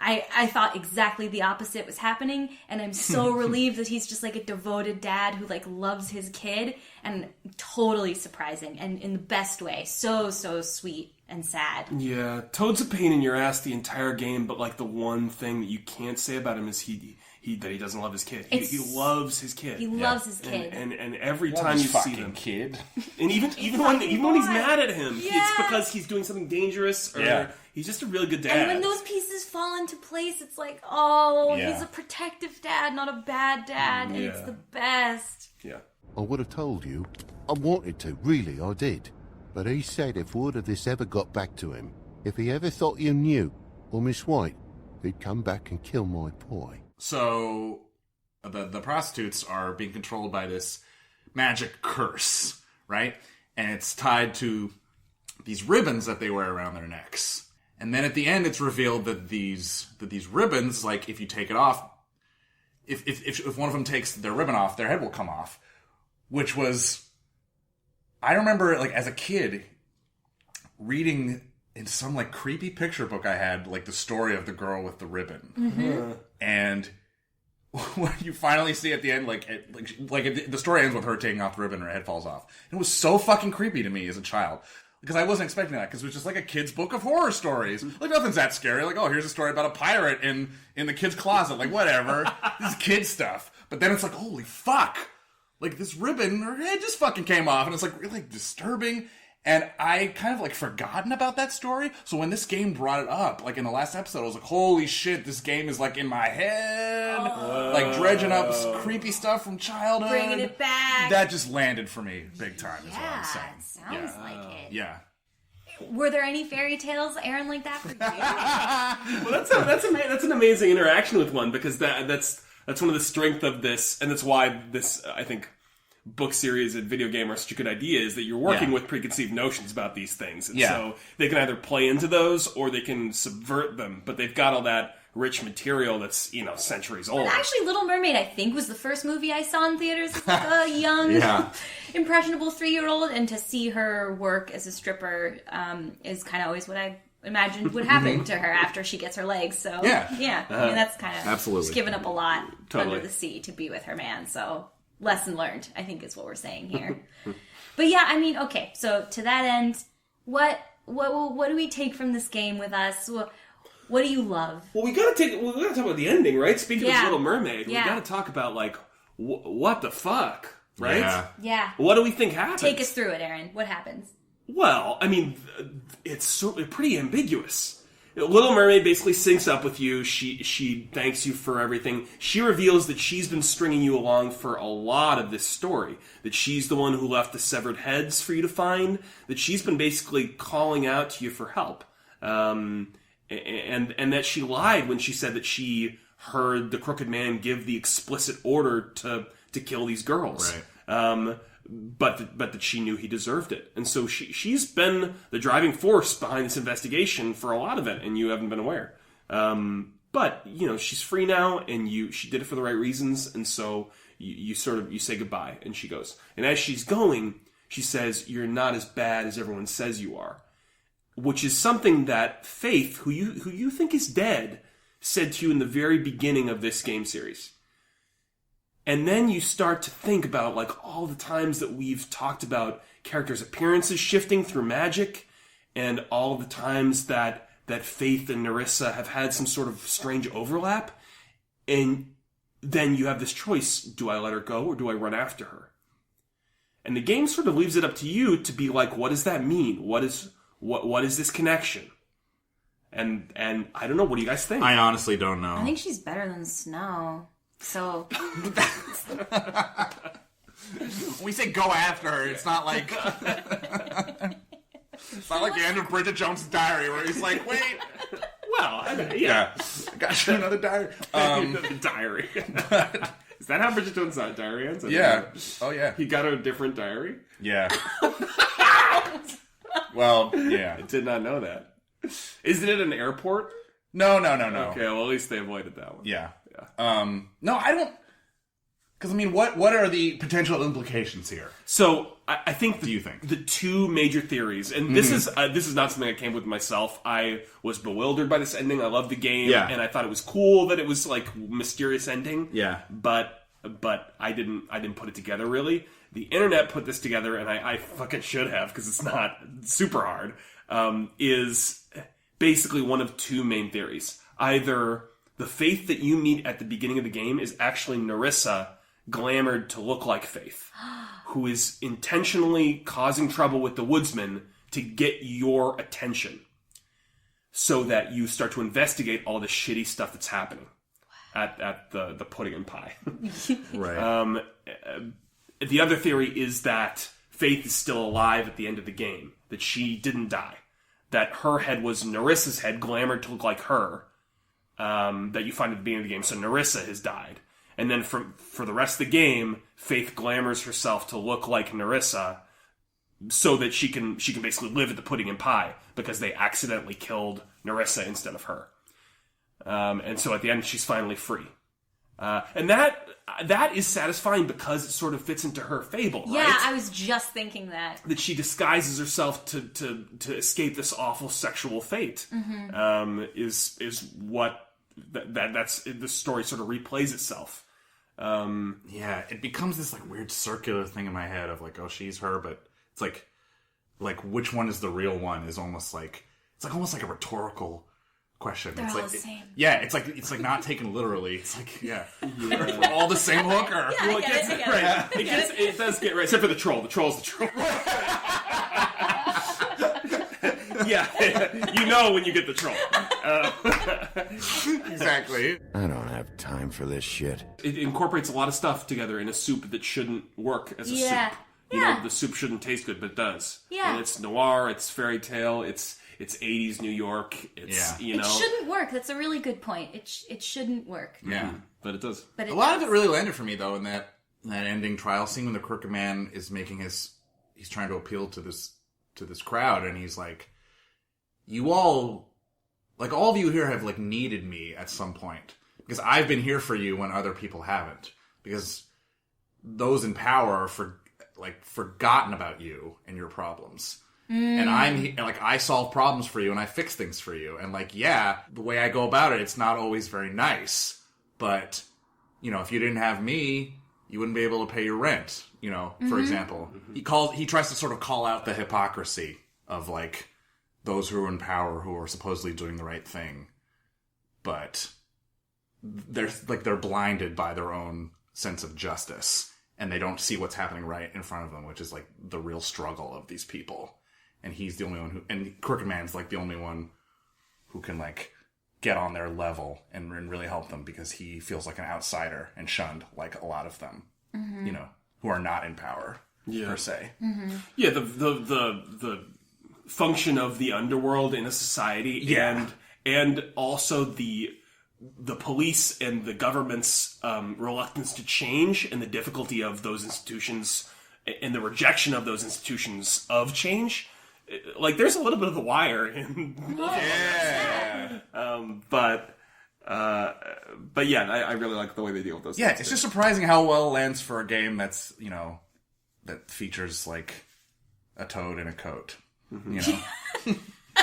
A: I thought exactly the opposite was happening, and I'm so relieved that he's just, like, a devoted dad who, like, loves his kid, and totally surprising, and in the best way. So sweet and sad.
C: Yeah, Toad's a pain in your ass the entire game, but, like, the one thing that you can't say about him is that he doesn't love his kid. He loves his kid.
A: He loves his kid.
C: And every time you see them,
B: kid.
C: and even when he's mad at him,
A: Yeah.
C: it's because he's doing something dangerous, or he's just a really good dad.
A: And when those pieces fall into place, it's like, oh,
B: Yeah.
A: he's a protective dad, not a bad dad, and it's the best.
C: Yeah.
D: I would have told you. I wanted to, really, I did. But he said if word of this ever got back to him, if he ever thought you knew, or Miss White, he'd come back and kill my boy.
B: So the prostitutes are being controlled by this magic curse, right? And it's tied to these ribbons that they wear around their necks. And then at the end, it's revealed that these ribbons, like, if you take it off, if one of them takes their ribbon off, their head will come off. Which was, I remember, like, as a kid, reading in some like creepy picture book I had, like the story of the girl with the ribbon, and when you finally see at the end, the story ends with her taking off the ribbon and her head falls off. And it was so fucking creepy to me as a child. Because I wasn't expecting that, because it was just like a kid's book of horror stories. Like, nothing's that scary. Like, oh, here's a story about a pirate in the kid's closet. Like, whatever. This is kid stuff. But then it's like, holy fuck. Like, this ribbon, her head just fucking came off. And it's like really disturbing. And I kind of like forgotten about that story. So when this game brought it up, like in the last episode, I was like, holy shit, this game is like in my head. Like dredging up creepy stuff from childhood.
A: Bringing it back.
B: That just landed for me big time, is what I'm saying.
A: Sounds like it.
B: Yeah.
A: Were there any fairy tales, Aaron, like that for you?
C: Well, that's an amazing interaction with one, because that's one of the strength of this, and that's why this, I think, book series and video game are such a good idea, is that you're working with preconceived notions about these things. And so they can either play into those or they can subvert them, but they've got all that rich material that's, centuries old.
A: But actually, Little Mermaid, I think, was the first movie I saw in theaters as like a young, impressionable 3-year-old, and to see her work as a stripper is kind of always what I imagined would happen to her after she gets her legs. So, I mean, that's kind of
B: absolutely.
A: She's given up a lot under the sea to be with her man, so lesson learned, I think, is what we're saying here. But yeah, I mean, okay, so to that end, what do we take from this game with us? What do you love? Well,
C: we gotta talk about the ending, right? Speaking of Little Mermaid, we gotta talk about, like, what the fuck, right?
A: Yeah.
C: What do we think happens?
A: Take us through it, Aaron. What happens?
C: Well, I mean, it's pretty ambiguous. Little Mermaid basically syncs up with you. She thanks you for everything. She reveals that she's been stringing you along for a lot of this story. That she's the one who left the severed heads for you to find. That she's been basically calling out to you for help. And that she lied when she said that she heard the Crooked Man give the explicit order to kill these girls. Right. But that she knew he deserved it. And so she's been the driving force behind this investigation for a lot of it, and you haven't been aware. But, she's free now, and she did it for the right reasons, and so you say goodbye, and she goes. And as she's going, she says, "You're not as bad as everyone says you are." Which is something that Faith, who you think is dead, said to you in the very beginning of this game series. And then you start to think about, like, all the times that we've talked about characters' appearances shifting through magic, and all the times that Faith and Nerissa have had some sort of strange overlap. And then you have this choice: do I let her go, or do I run after her? And the game sort of leaves it up to you to be like, what does that mean? What is this connection? And I don't know. What do you guys think?
B: I honestly don't know.
A: I think she's better than Snow. So
B: we say go after her. It's not like it's not like the end of Bridget Jones' Diary where he's like, wait.
C: Well, I
B: got you another diary.
C: Another diary. Is that how Bridget Jones' Diary ends?
B: Yeah. Oh yeah.
C: He got a different diary.
B: Yeah. Well, yeah.
C: I did not know that. Isn't it an airport?
B: No.
C: Okay, well, at least they avoided that one.
B: Yeah. No, I don't. Because I mean, what are the potential implications here?
C: So I think.
B: Do you think
C: the two major theories, and this is not something I came with myself. I was bewildered by this ending. I loved the game, and I thought it was cool that it was like mysterious ending.
B: Yeah,
C: but I didn't put it together really. The internet put this together, and I fucking should have, because it's not super hard. Is basically one of two main theories. Either the Faith that you meet at the beginning of the game is actually Nerissa glamored to look like Faith, who is intentionally causing trouble with the woodsman to get your attention, so that you start to investigate all the shitty stuff that's happening at the pudding and pie.
B: Right.
C: The other theory is that Faith is still alive at the end of the game, that she didn't die, that her head was Nerissa's head, glamored to look like her, that you find at the beginning of the game. So Nerissa has died. And then for the rest of the game, Faith glamours herself to look like Nerissa, so that she can basically live at the pudding and pie, because they accidentally killed Nerissa instead of her. And so at the end, she's finally free. And that is satisfying because it sort of fits into her fable, right?
A: Yeah, I was just thinking that.
C: That she disguises herself to escape this awful sexual fate. Is what that's the story sort of replays itself.
B: Yeah, it becomes this like weird circular thing in my head of like, oh, she's her, but it's like which one is the real one is almost like almost like a rhetorical question.
A: They're
B: it's
A: all
B: like
A: the same.
B: it's like not taken literally. It's like we're all the same hooker.
A: Yeah,
C: Well,
A: I get it.
C: right. It does get right, except for the troll. The troll's the troll. Yeah, you know when you get the troll.
B: Exactly.
D: I don't have time for this shit.
C: It incorporates a lot of stuff together in a soup that shouldn't work as a
A: Yeah.
C: soup. You know, the soup shouldn't taste good, but it does.
A: Yeah.
C: And it's noir, it's fairy tale, it's 80s New York. It's you know,
A: It shouldn't work. That's a really good point. It shouldn't work.
B: Yeah.
C: but it does.
A: But
B: A lot of it really landed for me though in that ending trial scene when the Crooked Man is making he's trying to appeal to this crowd, and he's like, you all, like all of you here have like needed me at some point because I've been here for you when other people haven't, because those in power are forgotten about you and your problems. And I solve problems for you and I fix things for you. And the way I go about it, it's not always very nice, but if you didn't have me, you wouldn't be able to pay your rent, for example. He tries to sort of call out the hypocrisy of those who are in power who are supposedly doing the right thing, but they're blinded by their own sense of justice and they don't see what's happening right in front of them, which is the real struggle of these people. And he's the only one and Crooked Man's the only one who can get on their level and really help them, because he feels like an outsider and shunned like a lot of them, who are not in power per se.
C: Yeah, the function of the underworld in a society, and also the police and the government's reluctance to change, and the difficulty of those institutions and the rejection of those institutions of change. There's a little bit of The Wire in but yeah, I really like the way they deal with those things.
B: It's just surprising how well it lands for a game that's that features a toad in a coat.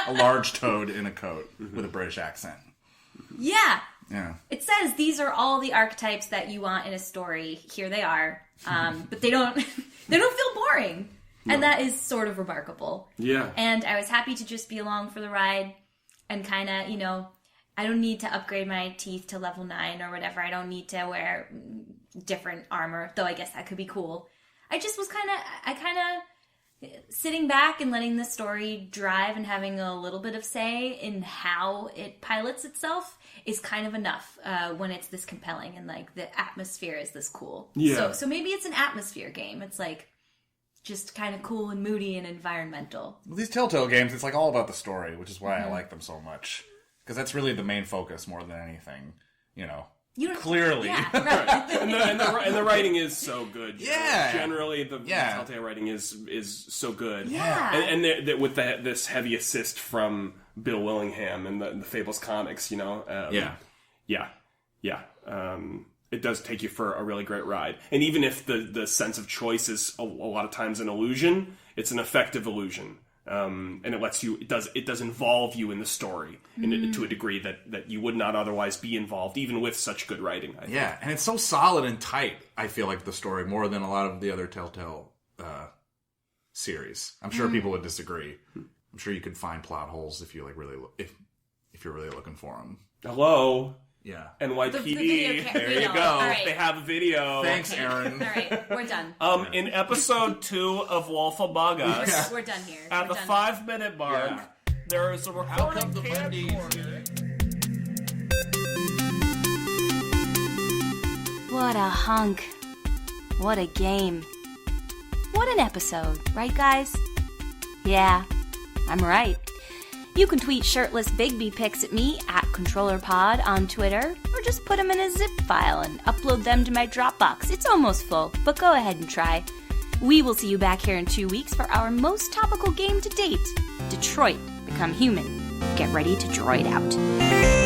B: A large toad in a coat with a British accent.
A: Yeah.
B: Yeah.
A: It says these are all the archetypes that you want in a story. Here they are. But they don't feel boring. No. And that is sort of remarkable.
C: Yeah.
A: And I was happy to just be along for the ride and kind of, I don't need to upgrade my teeth to level 9 or whatever. I don't need to wear different armor, though I guess that could be cool. I just was kind of sitting back and letting the story drive and having a little bit of say in how it pilots itself is kind of enough when it's this compelling and the atmosphere is this cool.
C: Yeah.
A: So maybe it's an atmosphere game. It's just kind of cool and moody and environmental.
B: Well, these Telltale games, it's all about the story, which is why I like them so much. Because that's really the main focus more than anything, Clearly.
A: Yeah, right.
C: and the writing is so good.
B: Yeah.
C: Generally, the Telltale writing is so good.
A: Yeah.
C: And with this heavy assist from Bill Willingham and the Fables comics, Yeah. It does take you for a really great ride. And even if the sense of choice is a lot of times an illusion, it's an effective illusion. And it lets you, it does involve you in the story to a degree that you would not otherwise be involved, even with such good writing, I think.
B: Yeah, and it's so solid and tight, I feel the story, more than a lot of the other Telltale series. I'm sure people would disagree. I'm sure you could find plot holes if you if you're really looking for them.
C: Hello?
B: Yeah.
C: NYPD.
B: There you go.
A: Right.
C: They have a video.
B: Thanks, Aaron.
A: All right, we're done.
C: In episode 2 of Wolf Among Us,
A: We're done here.
C: at the 5-minute mark, there is a recording camcorder.
A: What a hunk. What a game. What an episode, right guys? Yeah, I'm right. You can tweet shirtless Bigby pics at me at ControllerPod on Twitter, or just put them in a zip file and upload them to my Dropbox. It's almost full, but go ahead and try. We will see you back here in 2 weeks for our most topical game to date, Detroit Become Human. Get ready to droid out.